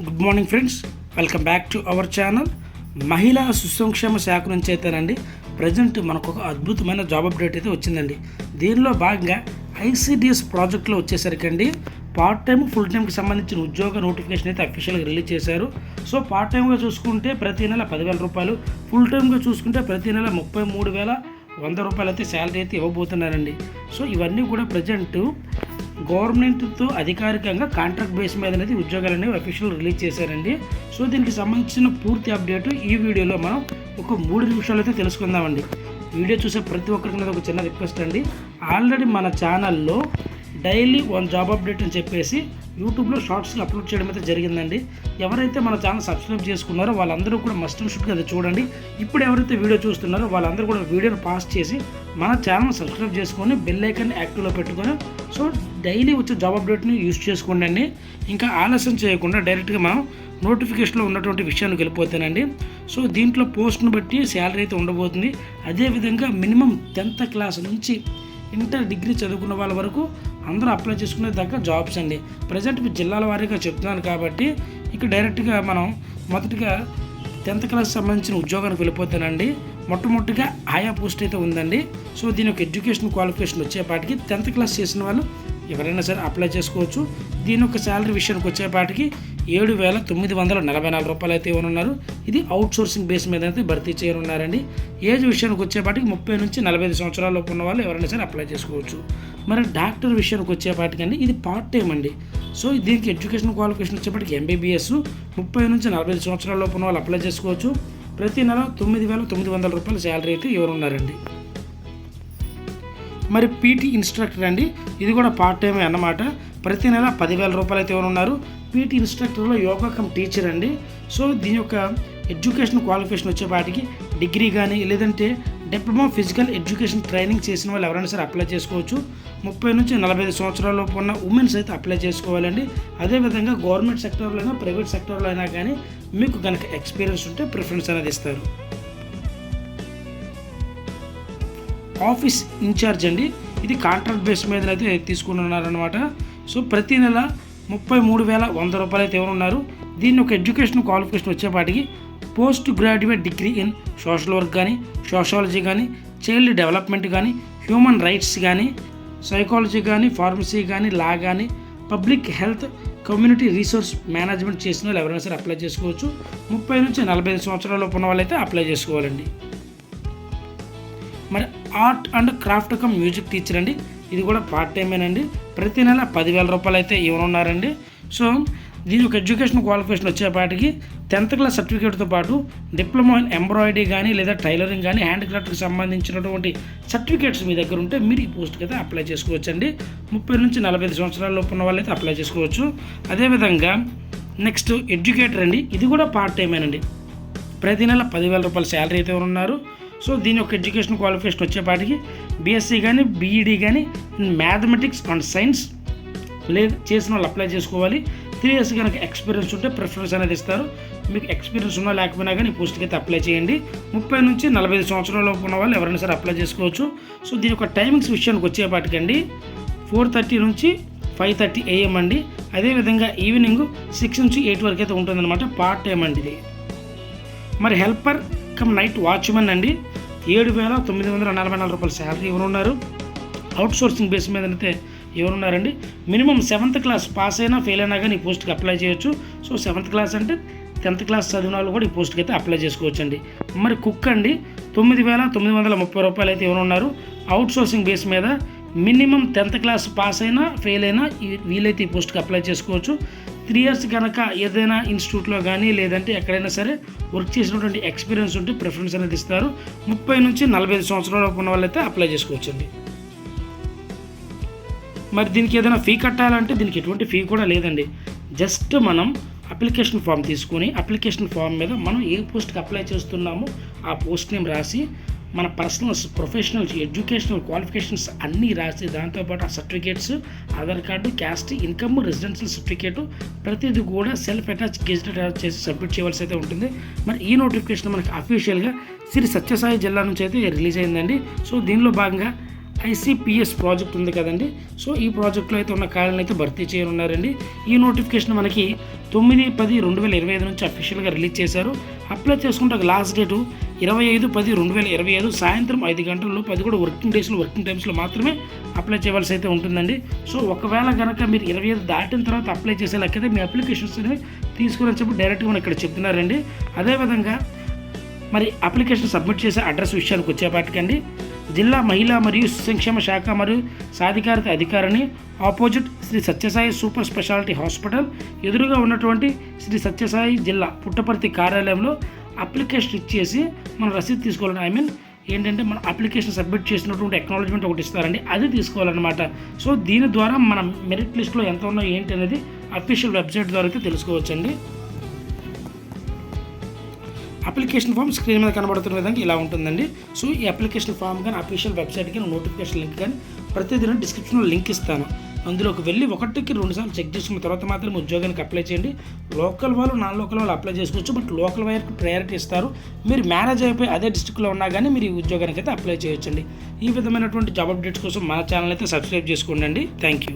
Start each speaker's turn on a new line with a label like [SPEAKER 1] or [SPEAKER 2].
[SPEAKER 1] Good morning friends, welcome back to our channel. మహిళా సుసంక్షేమ శాఖ నుంచి అయితేనండి ప్రజెంట్ మనకు ఒక అద్భుతమైన జాబ్ అప్డేట్ అయితే వచ్చిందండి. దీనిలో భాగంగా ఐసిడిఎస్ ప్రాజెక్ట్లో వచ్చేసరికండి పార్ట్ టైం ఫుల్ టైంకి సంబంధించిన ఉద్యోగ నోటిఫికేషన్ అయితే అఫీషియల్గా రిలీజ్ చేశారు. సో పార్ట్ టైంగా చూసుకుంటే ప్రతి నెల 10,000 రూపాయలు, ఫుల్ టైంగా చూసుకుంటే ప్రతి నెల 33,100 రూపాయలు అయితే శాలరీ అయితే ఇవ్వబోతున్నారండి. సో ఇవన్నీ కూడా ప్రజెంట్ గవర్నమెంట్తో అధికారికంగా కాంట్రాక్ట్ బేస్ మీద అనేది ఉద్యోగాలు అనేవి అఫీషియల్ రిలీజ్ చేశారండి. సో దీనికి సంబంధించిన పూర్తి అప్డేట్ ఈ వీడియోలో మనం ఒక 3 నిమిషాలు అయితే తెలుసుకుందామండి. వీడియో చూసే ప్రతి ఒక్కరికి ఒక చిన్న రిక్వెస్ట్ అండి, ఆల్రెడీ మన ఛానల్లో డైలీ 1 జాబ్ అప్డేట్ అని చెప్పేసి యూట్యూబ్లో షార్ట్స్గా అప్లోడ్ చేయడం అయితే జరిగిందండి. ఎవరైతే మన ఛానల్ సబ్స్క్రైబ్ చేసుకున్నారో వాళ్ళందరూ కూడా మస్ట్ అండ్ షుడ్గా అది చూడండి. ఇప్పుడు ఎవరైతే వీడియో చూస్తున్నారో వాళ్ళందరూ కూడా వీడియోని పాస్ చేసి మన ఛానల్ సబ్స్క్రైబ్ చేసుకొని బెల్ ఐకాన్ యాక్టివ్లో పెట్టుకొని సో డైలీ వచ్చే జాబ్ అప్డేట్ని యూజ్ చేసుకోండి. ఇంకా ఆలస్యం చేయకుండా డైరెక్ట్గా మనం నోటిఫికేషన్లో ఉన్నటువంటి విషయానికి వెళ్ళిపోతానండి. సో దీంట్లో పోస్ట్ను బట్టి శాలరీ అయితే ఉండబోతుంది. అదేవిధంగా మినిమం 10th క్లాస్ నుంచి ఇంటర్ డిగ్రీ చదువుకున్న వాళ్ళ వరకు అందరూ అప్లై చేసుకునే దగ్గర జాబ్స్ అండి. ప్రజెంట్ జిల్లాల వారీగా చెప్తున్నాను కాబట్టి ఇక డైరెక్ట్గా మనం మొదటిగా 10th క్లాస్ సంబంధించిన ఉద్యోగానికి వెళ్ళిపోతానండి. మొట్టమొదటిగా ఆయా పోస్ట్ అయితే ఉందండి. సో దీని యొక్క ఎడ్యుకేషన్ క్వాలిఫికేషన్ వచ్చేపాటికి 10th క్లాస్ చేసిన వాళ్ళు ఎవరైనా సరే అప్లై చేసుకోవచ్చు. దీని యొక్క శాలరీ విషయానికి వచ్చేపాటికి 7,944 రూపాయలు అయితే ఇవ్వనున్నారు. ఇది అవుట్ సోర్సింగ్ బేస్ మీద అయితే భర్తీ చేయనున్నారండి. ఏజ్ విషయానికి వచ్చేపాటికి 30 నుంచి 45 సంవత్సరాల లోపు ఉన్న వాళ్ళు ఎవరైనా సరే అప్లై చేసుకోవచ్చు. మరి డాక్టర్ విషయానికి వచ్చేపాటికి అండి ఇది పార్ట్ టైం అండి. సో దీనికి ఎడ్యుకేషన్ క్వాలిఫికేషన్ వచ్చేపాటికి ఎంబీబీఎస్, 30 నుంచి 45 సంవత్సరాల లోపు ఉన్న వాళ్ళు అప్లై చేసుకోవచ్చు. ప్రతి నెల 9,900 రూపాయల శాలరీ అయితే ఇవ్వనున్నారండి. మరి పీటీ ఇన్స్ట్రక్టర్ అండి, ఇది కూడా పార్ట్ టైమే అన్నమాట. ప్రతి నెల 10,000 రూపాయలు అయితే ఇవ్వనున్నారు. పీటీ ఇన్స్ట్రక్టర్లో యోగా కమ్ టీచర్ అండి. సో దీని యొక్క ఎడ్యుకేషన్ క్వాలిఫికేషన్ వచ్చేపాటికి డిగ్రీ కానీ లేదంటే డిప్లొమా ఫిజికల్ ఎడ్యుకేషన్ ట్రైనింగ్ చేసిన వాళ్ళు ఎవరైనా సరే అప్లై చేసుకోవచ్చు. 30 నుంచి 45 సంవత్సరాల లోపు ఉన్న ఉమెన్స్ అయితే అప్లై చేసుకోవాలండి. అదేవిధంగా గవర్నమెంట్ సెక్టర్లో అయినా ప్రైవేట్ సెక్టర్లో అయినా కానీ మీకు కనుక ఎక్స్పీరియన్స్ ఉంటే ప్రిఫరెన్స్ అనేది ఇస్తారు. ఆఫీస్ ఇన్ఛార్జ్ అండి, ఇది కాంట్రాక్ట్ బేస్ మీద అయితే తీసుకుంటున్నారనమాట. సో ప్రతి నెల 33,100 రూపాయలు అయితే ఇవ్వనున్నారు. దీన్ని ఒక ఎడ్యుకేషన్ క్వాలిఫికేషన్ వచ్చేపాటికి post graduate degree in social work కానీ, సోషాలజీ కానీ, చైల్డ్ డెవలప్మెంట్ కానీ, హ్యూమన్ రైట్స్ కానీ, సైకాలజీ కానీ, ఫార్మసీ కానీ, లా కానీ, public health, community resource management చేసిన వాళ్ళు ఎవరైనా సరే అప్లై చేసుకోవచ్చు. 30 నుంచి 45 సంవత్సరాల ఉన్న వాళ్ళైతే అప్లై చేసుకోవాలండి. మరి art and craft cum music teacher అండి, ఇది కూడా పార్ట్ టైమేనండి. ప్రతి నెల 10,000 రూపాయలు అయితే ఇవ్వనున్నారండి. సో దీని యొక్క ఎడ్యుకేషన్ క్వాలిఫికేషన్ వచ్చేపాటికి 10th క్లాస్ సర్టిఫికేట్తో పాటు డిప్లొమా ఇన్ ఎంబ్రాయిడరీ కానీ లేదా టైలరింగ్ కానీ హ్యాండ్క్రాఫ్ట్కి సంబంధించినటువంటి సర్టిఫికేట్స్ మీ దగ్గర ఉంటే మీరు ఈ పోస్ట్కి అయితే అప్లై చేసుకోవచ్చు అండి. 30 నుంచి 45 సంవత్సరాల లోపు ఉన్న వాళ్ళైతే అప్లై చేసుకోవచ్చు. అదేవిధంగా నెక్స్ట్ ఎడ్యుకేటర్ అండి, ఇది కూడా పార్ట్ టైమేనండి. ప్రతి నెల 10,000 రూపాయల శాలరీ అయితే ఉన్నారు. సో దీని యొక్క ఎడ్యుకేషన్ క్వాలిఫికేషన్ వచ్చేపాటికి బీఎస్సీ కానీ బీఈడీ కానీ మ్యాథమెటిక్స్ అండ్ సైన్స్ లేదు చేసిన వాళ్ళు అప్లై చేసుకోవాలి. 3 years కనుక ఎక్స్పీరియన్స్ ఉంటే ప్రిఫరెన్స్ అనేది ఇస్తారు. మీకు ఎక్స్పీరియన్స్ ఉన్నా లేకపోయినా కానీ ఈ పోస్ట్కి అయితే అప్లై చేయండి. 30 నుంచి 45 సంవత్సరాల ఉన్న వాళ్ళు ఎవరైనా సరే అప్లై చేసుకోవచ్చు. సో దీని యొక్క టైమింగ్స్ విషయానికి వచ్చేపాటికండి 4:30 నుంచి 5:30 AM అండి. అదేవిధంగా ఈవినింగ్ 6 నుంచి 8 వరకు అయితే ఉంటుందన్నమాట. పార్ట్ టైం అండి ఇది. మరి హెల్పర్ కమ్ నైట్ వాచ్మెన్ అండి, 7,944 రూపాయల శాలరీ ఇవ్వనున్నారు. అవుట్ సోర్సింగ్ బేస్ మీద అయితే ఇవ్వనున్నారండి. మినిమం 7th క్లాస్ పాస్ అయినా ఫెయిల్ అయినా కానీ ఈ పోస్ట్కి అప్లై చేయొచ్చు. సో 7th క్లాస్ అంటే 10th క్లాస్ చదివిన వాళ్ళు కూడా ఈ పోస్ట్కి అయితే అప్లై చేసుకోవచ్చు అండి. మరి కుక్ అండి, 9,930 రూపాయలు అయితే ఇవ్వనున్నారు. అవుట్ సోర్సింగ్ బేస్ మీద మినిమం 10th క్లాస్ పాస్ అయినా ఫెయిల్ అయినా వీలైతే ఈ పోస్ట్కి అప్లై చేసుకోవచ్చు. 3 years కనుక ఏదైనా ఇన్స్టిట్యూట్లో కానీ లేదంటే ఎక్కడైనా సరే వర్క్ చేసినటువంటి ఎక్స్పీరియన్స్ ఉంటే ప్రిఫరెన్స్ అనేది ఇస్తారు. 30 నుంచి 45 సంవత్సరాల ఉన్న వాళ్ళైతే అప్లై చేసుకోవచ్చండి. మరి దీనికి ఏదైనా ఫీ కట్టాలంటే దీనికి ఎటువంటి ఫీ కూడా లేదండి. జస్ట్ మనం అప్లికేషన్ ఫామ్ తీసుకొని అప్లికేషన్ ఫామ్ మీద మనం ఏ పోస్ట్కి అప్లై చేస్తున్నామో ఆ పోస్ట్ నేమ్ రాసి మన పర్సనల్స్, ప్రొఫెషనల్స్, ఎడ్యుకేషనల్ క్వాలిఫికేషన్స్ అన్నీ రాసి దాంతోపాటు ఆ certificates, Aadhaar card, caste, income, residential certificate ప్రతిదీ కూడా సెల్ఫ్ అటాచ్ గెజిటెడ్ అటాచ్ చేసి సబ్మిట్ చేయవలసి అయితే ఉంటుంది. మరి ఈ నోటిఫికేషన్ మనకి అఫీషియల్గా శ్రీ సత్యసాయి జిల్లా నుంచి అయితే రిలీజ్ అయిందండి. సో దీనిలో భాగంగా ఐసీపీఎస్ ప్రాజెక్ట్ ఉంది కదండి. సో ఈ ప్రాజెక్ట్లో అయితే ఉన్న ఖాళీలను అయితే భర్తీ చేయనున్నారండి. ఈ నోటిఫికేషన్ మనకి 9/10/2025 నుంచి అఫీషియల్గా రిలీజ్ చేశారు. అప్లై చేసుకుంటే ఒక లాస్ట్ డేటు 25/10/2025 సాయంత్రం 5 గంటల్లో 10 కూడా వర్కింగ్ టైమ్స్లో మాత్రమే అప్లై చేయవలసి అయితే ఉంటుందండి. సో ఒకవేళ కనుక మీరు 25 దాటిన తర్వాత అప్లై చేసేలాకైతే మీ అప్లికేషన్స్ అనేవి తీసుకుని చెప్పి డైరెక్ట్గా మనం ఇక్కడ చెప్తున్నారండి. అదేవిధంగా మరి అప్లికేషన్ సబ్మిట్ చేసే అడ్రస్ విషయానికి వచ్చేపాటికండి, జిల్లా మహిళా మరియు సంక్షేమ శాఖ మరియు సాధికారత అధికారిని, opposite Sri Sathya Sai super speciality hospital ఎదురుగా ఉన్నటువంటి శ్రీ సత్యసాయి జిల్లా పుట్టపర్తి కార్యాలయంలో అప్లికేషన్ ఇచ్చేసి మనం రసీదు తీసుకోవాలని, ఏంటంటే మనం అప్లికేషన్ సబ్మిట్ చేసినటువంటి అక్నాలజ్మెంట్ ఒకటి ఇస్తారండి, అది తీసుకోవాలన్నమాట. సో దీని ద్వారా మనం మెరిట్ లిస్ట్లో ఎంత ఉన్నా ఏంటి అనేది అఫీషియల్ వెబ్సైట్ ద్వారా అయితే తెలుసుకోవచ్చండి. అప్లికేషన్ ఫామ్ స్క్రీన్ మీద కనబడుతున్న విధంగా ఇలా ఉంటుందండి. సో ఈ అప్లికేషన్ ఫామ్ కానీ అఫీషియల్ వెబ్సైట్కి నోటిఫికేషన్ లింక్ కానీ ప్రతిదినం డిస్క్రిప్షన్లో లింక్ ఇస్తాను. అందులోకి వెళ్ళి 1-2 సార్లు చెక్ చేసుకున్న తర్వాత మాత్రం ఉద్యోగానికి అప్లై చేయండి. లోకల్ వాళ్ళు నాన్ లోకల్ వాళ్ళు అప్లై చేసుకోవచ్చు, బట్ లోకల్ వైర్కి ప్రయారిటీ ఇస్తారు. మీరు మ్యారేజ్ అయిపోయి అదే డిస్ట్రిక్ట్లో ఉన్నా కానీ మీరు ఈ ఉద్యోగానికి అయితే అప్లై చేయొచ్చండి. ఈ విధమైనటువంటి జాబ్ అప్డేట్స్ కోసం మన ఛానల్ అయితే సబ్స్క్రైబ్ చేసుకోండి. Thank you.